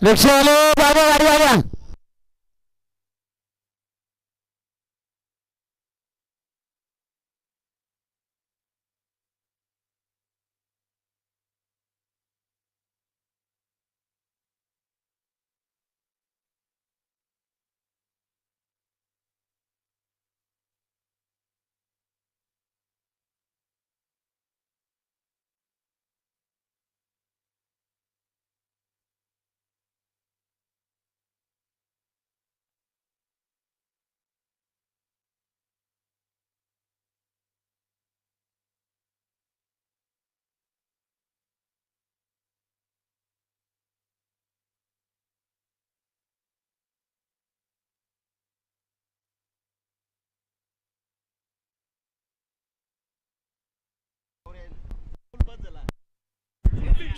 रिक्षावाले बाबा गाडी आल्या.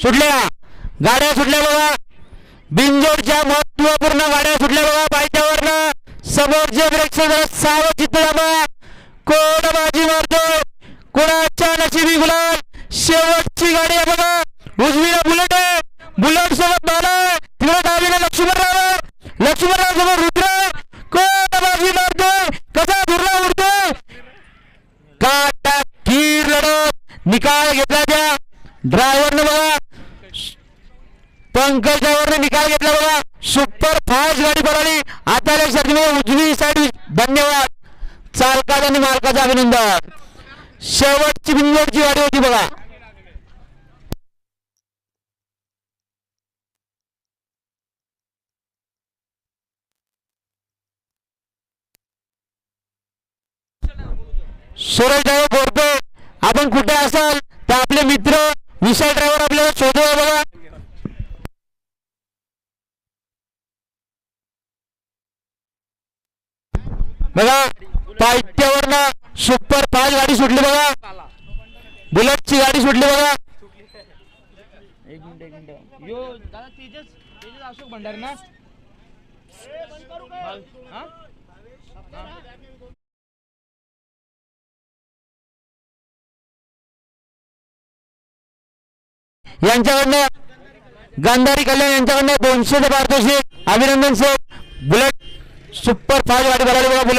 सुटल्या गाड्या सुटल्या बघा. बिनजोडच्या महत्वपूर्ण गाड्या सुटल्या बघा. पायथ्यावरनं समोरचे ब्रेकचे जरा सावध चित्त बघा. कोण बाजी मारतोय, कोणाच्या नशिबी गुलाल. शेवटची गाडी आहे बघा. उजवीला बुलेट आहे, बुलेट सोबत बाला, तिकडे डावीला लक्ष्मणराव, लक्ष्मणराव सोबत रुद्र. कोण बाजी मारतोय, कसा दुर्ला उडतोय. काटा खीर लढत निकाल घेतला त्या ड्रायव्हरने बघा. पंकज ड्रायव्हरने निकाल घेतला बघा. सुपर फास्ट गाडी पळाली. आता उजवी साईड. धन्यवाद चालकाचा आणि मालकाचं अभिनंदन. शेवटची बिंदूची गाडी होती बघा. सुरेश ड्रायव्हर बोलतो. आपण कुठे असाल तर आपले मित्र विशाल ड्रायव्हर आपल्याला शोधूया बघा. बघा पायथ्यावरनं सुपर फास्ट गाडी सुटली बघा. बुलेटची गाडी सुटली बघा. एक मिनिट यो दादा तेजस अशोक भंडारी ना. यांच्याकडनं गांधारी कल्याण यांच्याकडनं 200 पारितोषिक. अभिनंदन शेठ. बुलेट सुपर फास्ट गाडी पळाली बघा. बुलेट